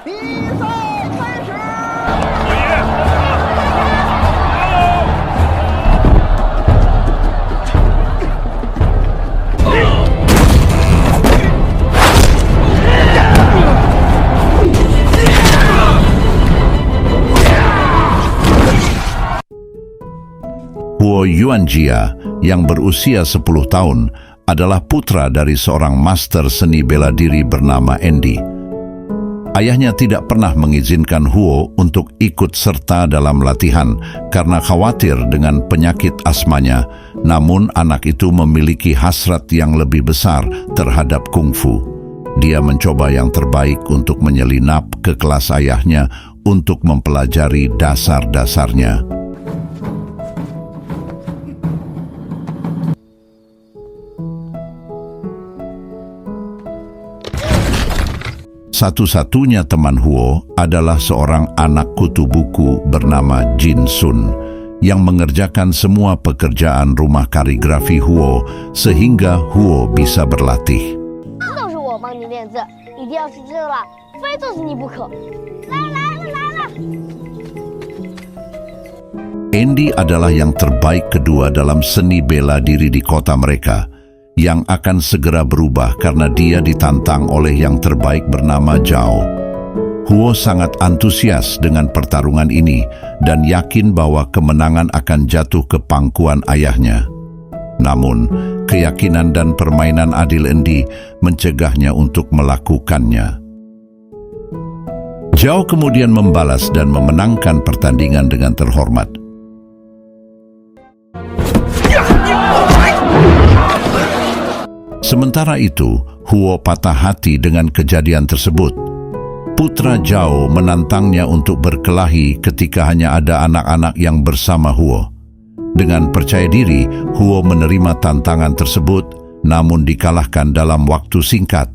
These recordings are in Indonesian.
比赛开始。Huo Yuanjia yang berusia 10 tahun adalah putra dari seorang master seni bela diri bernama Andy. Ayahnya tidak pernah mengizinkan Huo untuk ikut serta dalam latihan karena khawatir dengan penyakit asmanya, namun anak itu memiliki hasrat yang lebih besar terhadap kungfu. Dia mencoba yang terbaik untuk menyelinap ke kelas ayahnya untuk mempelajari dasar-dasarnya. Satu-satunya teman Huo adalah seorang anak kutu buku bernama Jin Sun yang mengerjakan semua pekerjaan rumah kaligrafi Huo sehingga Huo bisa berlatih. Andy adalah yang terbaik kedua dalam seni bela diri di kota mereka, yang akan segera berubah karena dia ditantang oleh yang terbaik bernama Zhao. Huo sangat antusias dengan pertarungan ini dan yakin bahwa kemenangan akan jatuh ke pangkuan ayahnya. Namun, keyakinan dan permainan adil Andy mencegahnya untuk melakukannya. Zhao kemudian membalas dan memenangkan pertandingan dengan terhormat. Sementara itu, Huo patah hati dengan kejadian tersebut. Putra Zhao menantangnya untuk berkelahi ketika hanya ada anak-anak yang bersama Huo. Dengan percaya diri, Huo menerima tantangan tersebut, namun dikalahkan dalam waktu singkat.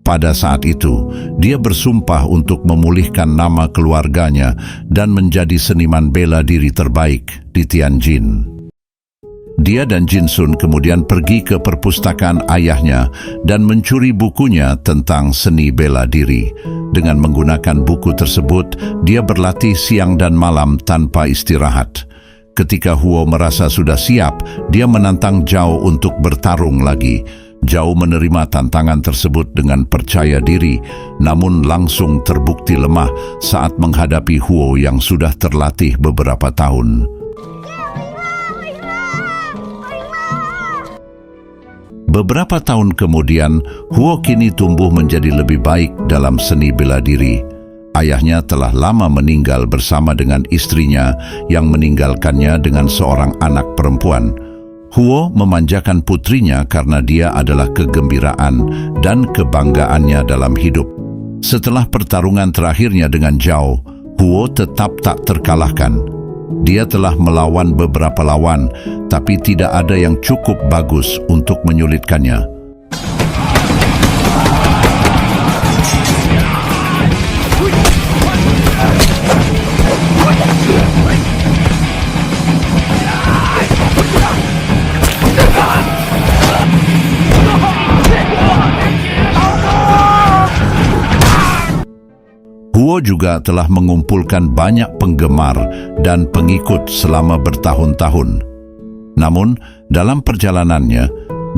Pada saat itu, dia bersumpah untuk memulihkan nama keluarganya dan menjadi seniman bela diri terbaik di Tianjin. Dia dan Jin Sun kemudian pergi ke perpustakaan ayahnya dan mencuri bukunya tentang seni bela diri. Dengan menggunakan buku tersebut, dia berlatih siang dan malam tanpa istirahat. Ketika Huo merasa sudah siap, dia menantang Zhao untuk bertarung lagi. Zhao menerima tantangan tersebut dengan percaya diri, namun langsung terbukti lemah saat menghadapi Huo yang sudah terlatih beberapa tahun. Beberapa tahun kemudian, Huo kini tumbuh menjadi lebih baik dalam seni bela diri. Ayahnya telah lama meninggal bersama dengan istrinya yang meninggalkannya dengan seorang anak perempuan. Huo memanjakan putrinya karena dia adalah kegembiraan dan kebanggaannya dalam hidup. Setelah pertarungan terakhirnya dengan Zhao, Huo tetap tak terkalahkan. Dia telah melawan beberapa lawan, tapi tidak ada yang cukup bagus untuk menyulitkannya. Huo juga telah mengumpulkan banyak penggemar dan pengikut selama bertahun-tahun. Namun, dalam perjalanannya,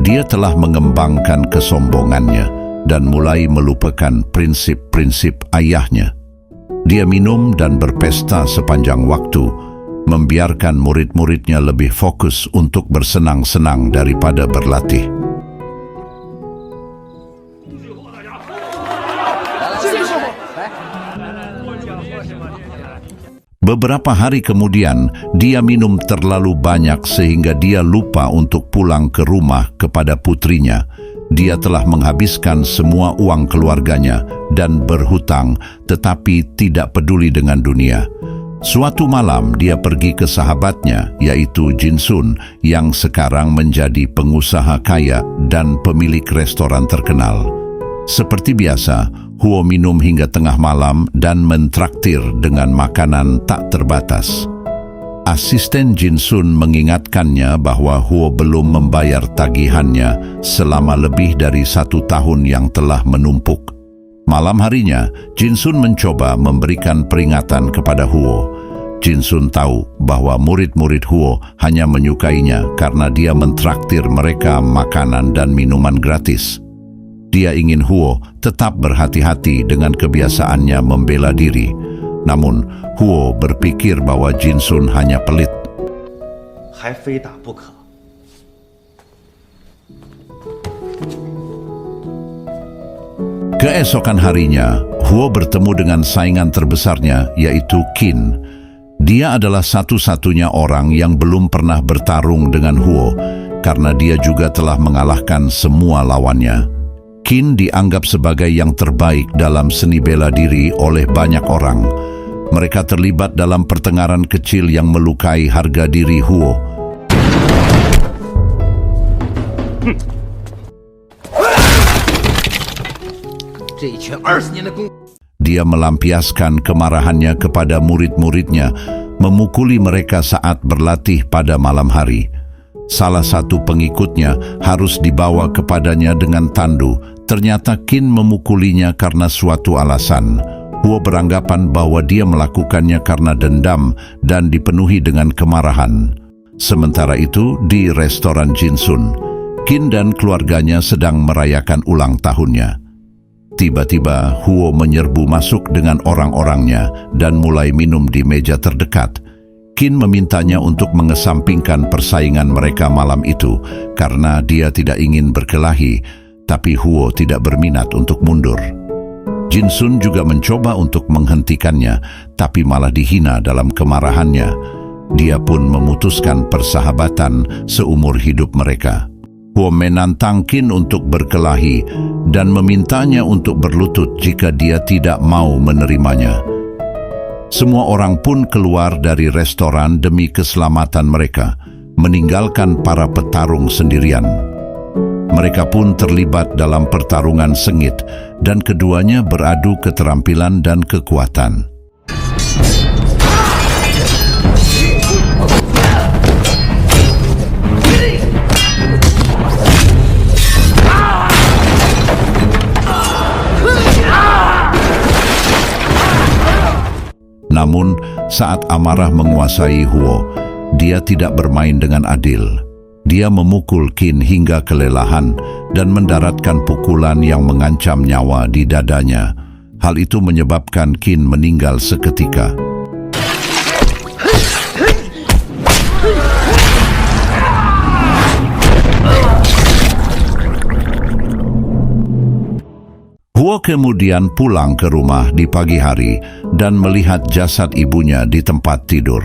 dia telah mengembangkan kesombongannya dan mulai melupakan prinsip-prinsip ayahnya. Dia minum dan berpesta sepanjang waktu, membiarkan murid-muridnya lebih fokus untuk bersenang-senang daripada berlatih. Beberapa hari kemudian, dia minum terlalu banyak sehingga dia lupa untuk pulang ke rumah kepada putrinya. Dia telah menghabiskan semua uang keluarganya dan berhutang, tetapi tidak peduli dengan dunia. Suatu malam, dia pergi ke sahabatnya, yaitu Jin Sun, yang sekarang menjadi pengusaha kaya dan pemilik restoran terkenal. Seperti biasa, Huo minum hingga tengah malam dan mentraktir dengan makanan tak terbatas. Asisten Jin Sun mengingatkannya bahwa Huo belum membayar tagihannya selama lebih dari 1 tahun yang telah menumpuk. Malam harinya, Jinsun mencoba memberikan peringatan kepada Huo. Jinsun tahu bahwa murid-murid Huo hanya menyukainya karena dia mentraktir mereka makanan dan minuman gratis. Dia ingin Huo tetap berhati-hati dengan kebiasaannya membela diri. Namun, Huo berpikir bahwa Jinsun hanya pelit. 还非打不可。 Keesokan harinya, Huo bertemu dengan saingan terbesarnya, yaitu Qin. Dia adalah satu-satunya orang yang belum pernah bertarung dengan Huo, karena dia juga telah mengalahkan semua lawannya. Qin dianggap sebagai yang terbaik dalam seni bela diri oleh banyak orang. Mereka terlibat dalam pertengkaran kecil yang melukai harga diri Huo. Dia melampiaskan kemarahannya kepada murid-muridnya, memukuli mereka saat berlatih pada malam hari. Salah satu pengikutnya harus dibawa kepadanya dengan tandu. Ternyata Qin memukulinya karena suatu alasan. Huo beranggapan bahwa dia melakukannya karena dendam dan dipenuhi dengan kemarahan. Sementara itu, di restoran Jinsun, Qin dan keluarganya sedang merayakan ulang tahunnya. Tiba-tiba Huo menyerbu masuk dengan orang-orangnya dan mulai minum di meja terdekat. Qin memintanya untuk mengesampingkan persaingan mereka malam itu karena dia tidak ingin berkelahi, tapi Huo tidak berminat untuk mundur. Jinsun juga mencoba untuk menghentikannya, tapi malah dihina dalam kemarahannya. Dia pun memutuskan persahabatan seumur hidup mereka. Huo menantang Qin untuk berkelahi dan memintanya untuk berlutut jika dia tidak mau menerimanya. Semua orang pun keluar dari restoran demi keselamatan mereka, meninggalkan para petarung sendirian. Mereka pun terlibat dalam pertarungan sengit dan keduanya beradu keterampilan dan kekuatan. Namun, saat amarah menguasai Huo, dia tidak bermain dengan adil. Dia memukul Qin hingga kelelahan dan mendaratkan pukulan yang mengancam nyawa di dadanya. Hal itu menyebabkan Qin meninggal seketika. Huo kemudian pulang ke rumah di pagi hari dan melihat jasad ibunya di tempat tidur.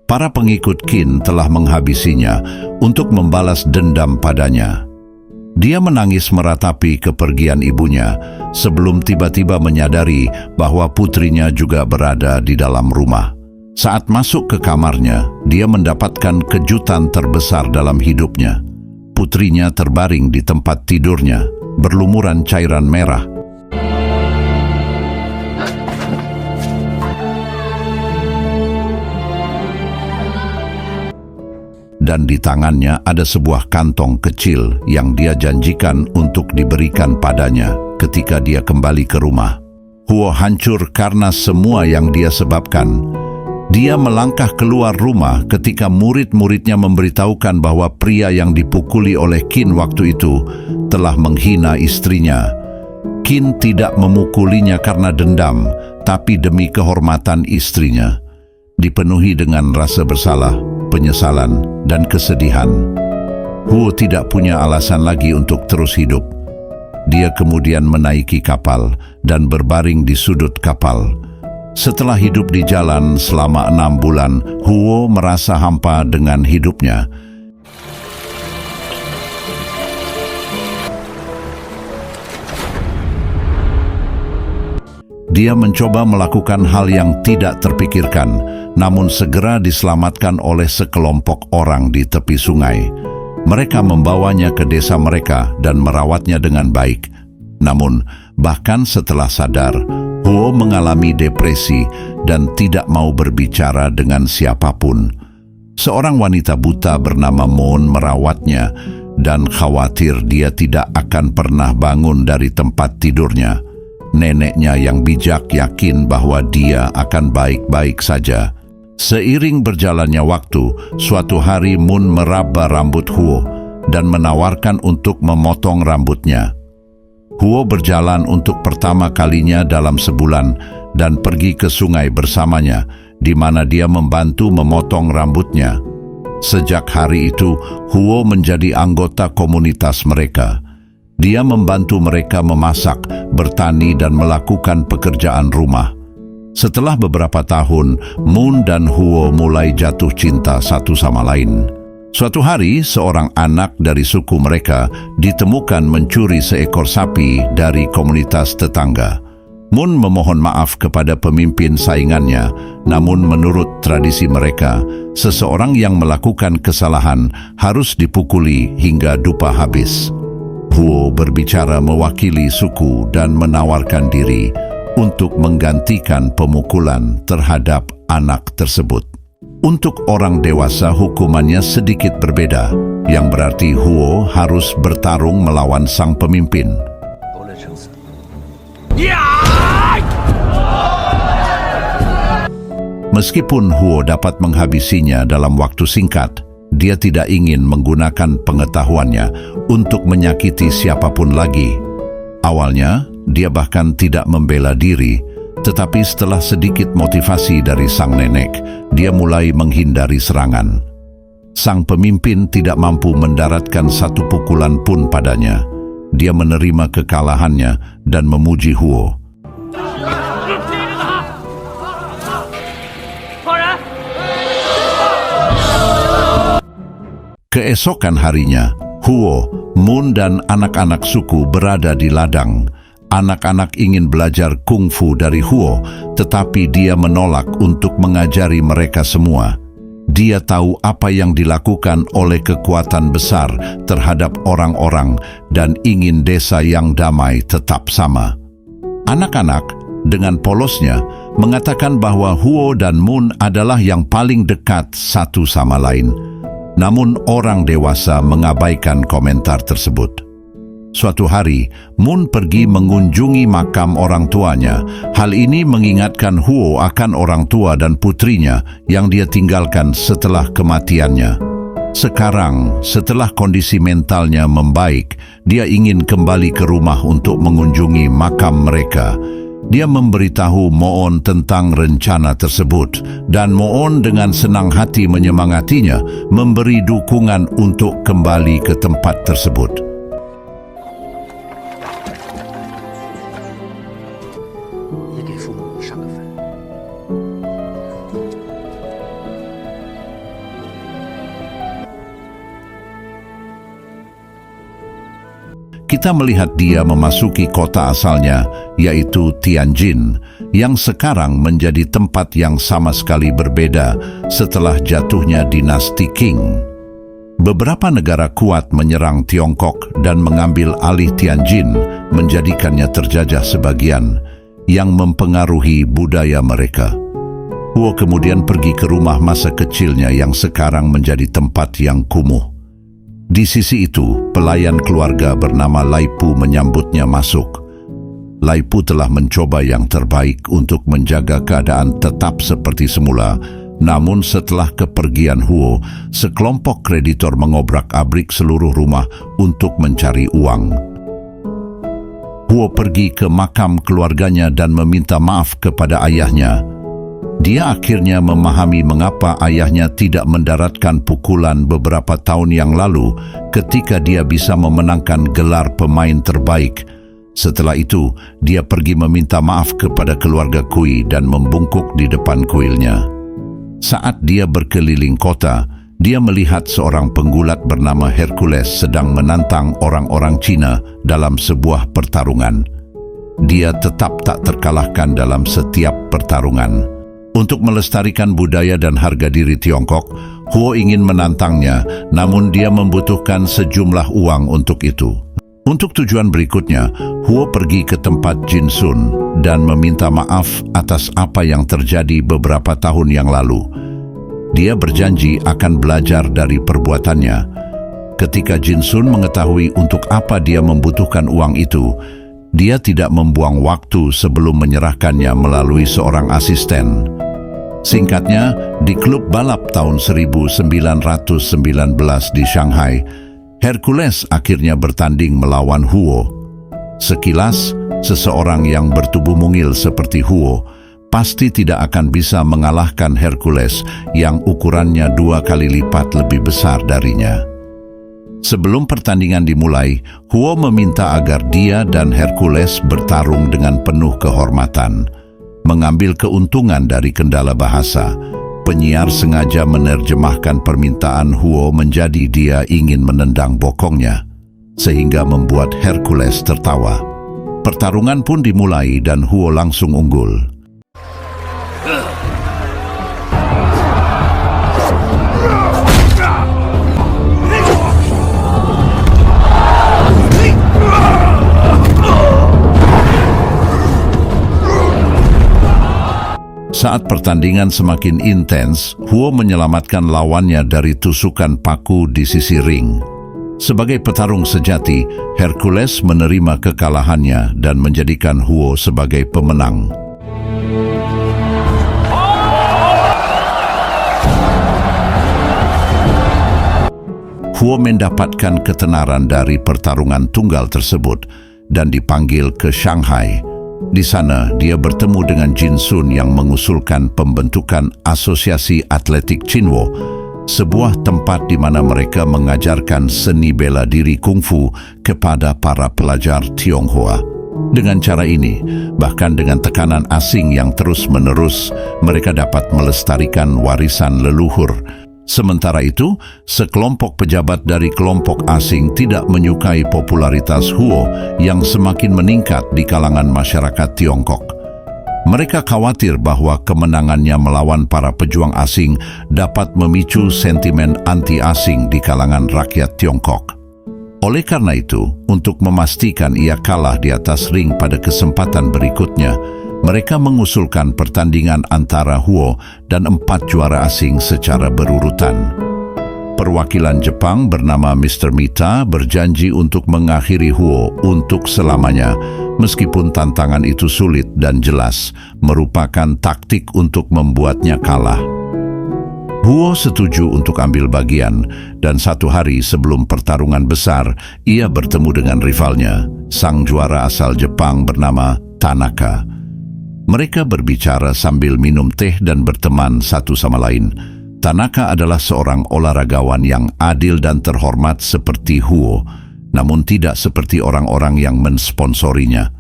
Para pengikut Qin telah menghabisinya untuk membalas dendam padanya. Dia menangis meratapi kepergian ibunya sebelum tiba-tiba menyadari bahwa putrinya juga berada di dalam rumah. Saat masuk ke kamarnya, dia mendapatkan kejutan terbesar dalam hidupnya. Putrinya terbaring di tempat tidurnya, berlumuran cairan merah. Dan di tangannya ada sebuah kantong kecil yang dia janjikan untuk diberikan padanya ketika dia kembali ke rumah. Huo hancur karena semua yang dia sebabkan. Dia melangkah keluar rumah ketika murid-muridnya memberitahukan bahwa pria yang dipukuli oleh Qin waktu itu telah menghina istrinya. Qin tidak memukulinya karena dendam, tapi demi kehormatan istrinya. Dipenuhi dengan rasa bersalah, penyesalan, dan kesedihan, Huo tidak punya alasan lagi untuk terus hidup. Dia kemudian menaiki kapal dan berbaring di sudut kapal. Setelah hidup di jalan selama 6 bulan, Huo merasa hampa dengan hidupnya. Dia mencoba melakukan hal yang tidak terpikirkan, namun segera diselamatkan oleh sekelompok orang di tepi sungai. Mereka membawanya ke desa mereka dan merawatnya dengan baik. Namun, bahkan setelah sadar, Huo mengalami depresi dan tidak mau berbicara dengan siapapun. Seorang wanita buta bernama Moon merawatnya dan khawatir dia tidak akan pernah bangun dari tempat tidurnya. Neneknya yang bijak yakin bahwa dia akan baik-baik saja. Seiring berjalannya waktu, suatu hari Mun meraba rambut Huo dan menawarkan untuk memotong rambutnya. Huo berjalan untuk pertama kalinya dalam sebulan dan pergi ke sungai bersamanya, di mana dia membantu memotong rambutnya. Sejak hari itu, Huo menjadi anggota komunitas mereka. Dia membantu mereka memasak, bertani, dan melakukan pekerjaan rumah. Setelah beberapa tahun, Mun dan Huo mulai jatuh cinta satu sama lain. Suatu hari, seorang anak dari suku mereka ditemukan mencuri seekor sapi dari komunitas tetangga. Mun memohon maaf kepada pemimpin saingannya, namun menurut tradisi mereka, seseorang yang melakukan kesalahan harus dipukuli hingga dupa habis. Huo berbicara mewakili suku dan menawarkan diri untuk menggantikan pemukulan terhadap anak tersebut. Untuk orang dewasa hukumannya sedikit berbeda, yang berarti Huo harus bertarung melawan sang pemimpin. Meskipun Huo dapat menghabisinya dalam waktu singkat, dia tidak ingin menggunakan pengetahuannya untuk menyakiti siapapun lagi. Awalnya, dia bahkan tidak membela diri, tetapi setelah sedikit motivasi dari sang nenek, dia mulai menghindari serangan. Sang pemimpin tidak mampu mendaratkan satu pukulan pun padanya. Dia menerima kekalahannya dan memuji Huo. Keesokan harinya, Huo, Mun, dan anak-anak suku berada di ladang. Anak-anak ingin belajar kungfu dari Huo, tetapi dia menolak untuk mengajari mereka semua. Dia tahu apa yang dilakukan oleh kekuatan besar terhadap orang-orang dan ingin desa yang damai tetap sama. Anak-anak, dengan polosnya, mengatakan bahwa Huo dan Mun adalah yang paling dekat satu sama lain. Namun orang dewasa mengabaikan komentar tersebut. Suatu hari, Mun pergi mengunjungi makam orang tuanya. Hal ini mengingatkan Huo akan orang tua dan putrinya yang dia tinggalkan setelah kematiannya. Sekarang, setelah kondisi mentalnya membaik, dia ingin kembali ke rumah untuk mengunjungi makam mereka. Dia memberitahu Moon tentang rencana tersebut, dan Moon dengan senang hati menyemangatinya, memberi dukungan untuk kembali ke tempat tersebut. Kita melihat dia memasuki kota asalnya, yaitu Tianjin, yang sekarang menjadi tempat yang sama sekali berbeda setelah jatuhnya dinasti Qing. Beberapa negara kuat menyerang Tiongkok dan mengambil alih Tianjin, menjadikannya terjajah sebagian, yang mempengaruhi budaya mereka. Huo kemudian pergi ke rumah masa kecilnya yang sekarang menjadi tempat yang kumuh. Di sisi itu, pelayan keluarga bernama Lai Pu menyambutnya masuk. Lai Pu telah mencoba yang terbaik untuk menjaga keadaan tetap seperti semula, namun setelah kepergian Huo, sekelompok kreditor mengobrak-abrik seluruh rumah untuk mencari uang. Huo pergi ke makam keluarganya dan meminta maaf kepada ayahnya. Dia akhirnya memahami mengapa ayahnya tidak mendaratkan pukulan beberapa tahun yang lalu ketika dia bisa memenangkan gelar pemain terbaik. Setelah itu, dia pergi meminta maaf kepada keluarga Kui dan membungkuk di depan kuilnya. Saat dia berkeliling kota, dia melihat seorang penggulat bernama Hercules sedang menantang orang-orang Cina dalam sebuah pertarungan. Dia tetap tak terkalahkan dalam setiap pertarungan. Untuk melestarikan budaya dan harga diri Tiongkok, Huo ingin menantangnya, namun dia membutuhkan sejumlah uang untuk itu. Untuk tujuan berikutnya, Huo pergi ke tempat Jin Sun dan meminta maaf atas apa yang terjadi beberapa tahun yang lalu. Dia berjanji akan belajar dari perbuatannya. Ketika Jin Sun mengetahui untuk apa dia membutuhkan uang itu, Dia tidak membuang waktu sebelum menyerahkannya melalui seorang asisten. Singkatnya, di klub balap tahun 1919 di Shanghai, Hercules akhirnya bertanding melawan Huo. Sekilas, seseorang yang bertubuh mungil seperti Huo pasti tidak akan bisa mengalahkan Hercules yang ukurannya 2 kali lipat lebih besar darinya. Sebelum pertandingan dimulai, Huo meminta agar dia dan Hercules bertarung dengan penuh kehormatan. Mengambil keuntungan dari kendala bahasa, penyiar sengaja menerjemahkan permintaan Huo menjadi dia ingin menendang bokongnya, sehingga membuat Hercules tertawa. Pertarungan pun dimulai dan Huo langsung unggul. Saat pertandingan semakin intens, Huo menyelamatkan lawannya dari tusukan paku di sisi ring. Sebagai petarung sejati, Hercules menerima kekalahannya dan menjadikan Huo sebagai pemenang. Huo mendapatkan ketenaran dari pertarungan tunggal tersebut dan dipanggil ke Shanghai. Di sana, dia bertemu dengan Jin Sun yang mengusulkan pembentukan Asosiasi Atletik Qinwo, sebuah tempat di mana mereka mengajarkan seni bela diri kungfu kepada para pelajar Tionghoa. Dengan cara ini, bahkan dengan tekanan asing yang terus-menerus, mereka dapat melestarikan warisan leluhur. Sementara itu, sekelompok pejabat dari kelompok asing tidak menyukai popularitas Huo yang semakin meningkat di kalangan masyarakat Tiongkok. Mereka khawatir bahwa kemenangannya melawan para pejuang asing dapat memicu sentimen anti-asing di kalangan rakyat Tiongkok. Oleh karena itu, untuk memastikan ia kalah di atas ring pada kesempatan berikutnya, mereka mengusulkan pertandingan antara Huo dan 4 juara asing secara berurutan. Perwakilan Jepang bernama Mr. Mita berjanji untuk mengakhiri Huo untuk selamanya, meskipun tantangan itu sulit dan jelas merupakan taktik untuk membuatnya kalah. Huo setuju untuk ambil bagian, dan 1 hari sebelum pertarungan besar, ia bertemu dengan rivalnya, sang juara asal Jepang bernama Tanaka. Mereka berbicara sambil minum teh dan berteman satu sama lain. Tanaka adalah seorang olahragawan yang adil dan terhormat seperti Huo, namun tidak seperti orang-orang yang mensponsorinya.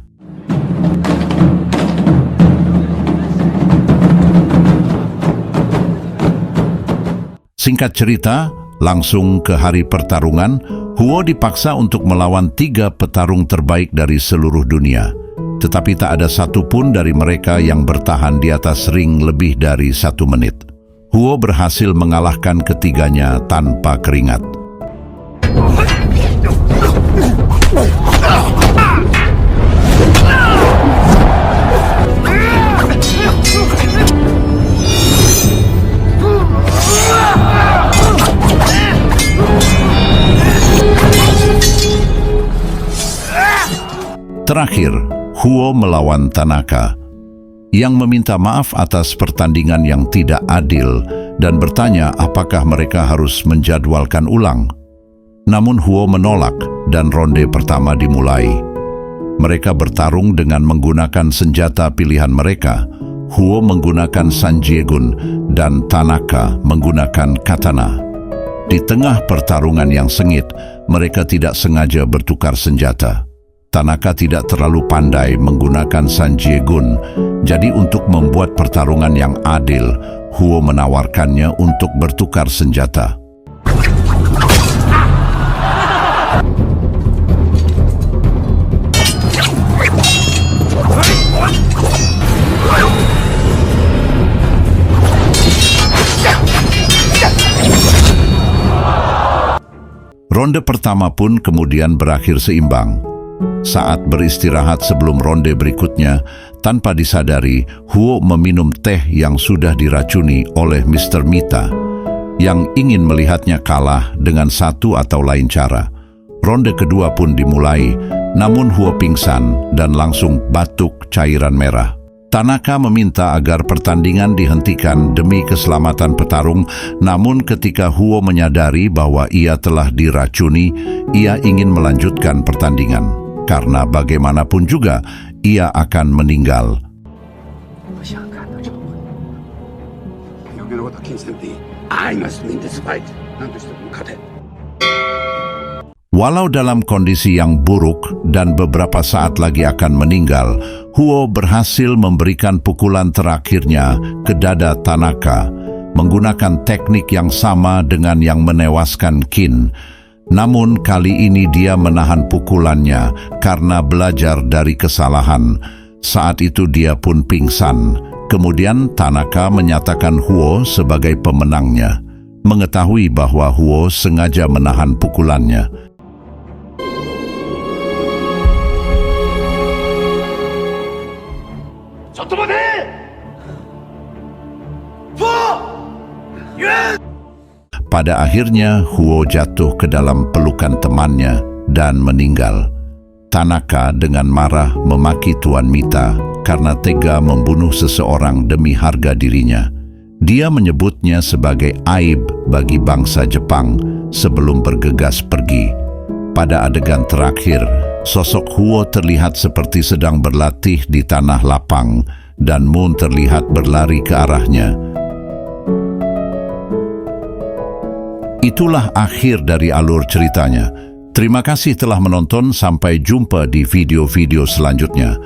Singkat cerita, langsung ke hari pertarungan, Huo dipaksa untuk melawan 3 petarung terbaik dari seluruh dunia. Tetapi tak ada satupun dari mereka yang bertahan di atas ring lebih dari 1 menit. Huo berhasil mengalahkan ketiganya tanpa keringat. Terakhir, Huo melawan Tanaka, yang meminta maaf atas pertandingan yang tidak adil dan bertanya apakah mereka harus menjadwalkan ulang. Namun Huo menolak dan ronde pertama dimulai. Mereka bertarung dengan menggunakan senjata pilihan mereka. Huo menggunakan Sanjiegun dan Tanaka menggunakan katana. Di tengah pertarungan yang sengit, mereka tidak sengaja bertukar senjata. Tanaka tidak terlalu pandai menggunakan Sanjiegun, jadi untuk membuat pertarungan yang adil, Huo menawarkannya untuk bertukar senjata. Ronde pertama pun kemudian berakhir seimbang. Saat beristirahat sebelum ronde berikutnya, tanpa disadari, Huo meminum teh yang sudah diracuni oleh Mr. Mita, yang ingin melihatnya kalah dengan satu atau lain cara. Ronde kedua pun dimulai, namun Huo pingsan dan langsung batuk cairan merah. Tanaka meminta agar pertandingan dihentikan demi keselamatan petarung, namun ketika Huo menyadari bahwa ia telah diracuni, ia ingin melanjutkan pertandingan. Karena bagaimanapun juga, ia akan meninggal. 不想看到这个。余計なことは気にせんでいい。I must win this fight。何としても勝て。 Walau dalam kondisi yang buruk dan beberapa saat lagi akan meninggal, Huo berhasil memberikan pukulan terakhirnya ke dada Tanaka, menggunakan teknik yang sama dengan yang menewaskan Qin. Namun kali ini dia menahan pukulannya karena belajar dari kesalahan. Saat itu dia pun pingsan. Kemudian Tanaka menyatakan Huo sebagai pemenangnya, mengetahui bahwa Huo sengaja menahan pukulannya. Pada akhirnya, Huo jatuh ke dalam pelukan temannya dan meninggal. Tanaka dengan marah memaki Tuan Mita karena tega membunuh seseorang demi harga dirinya. Dia menyebutnya sebagai aib bagi bangsa Jepang sebelum bergegas pergi. Pada adegan terakhir, sosok Huo terlihat seperti sedang berlatih di tanah lapang dan Moon terlihat berlari ke arahnya. Itulah akhir dari alur ceritanya. Terima kasih telah menonton, sampai jumpa di video-video selanjutnya.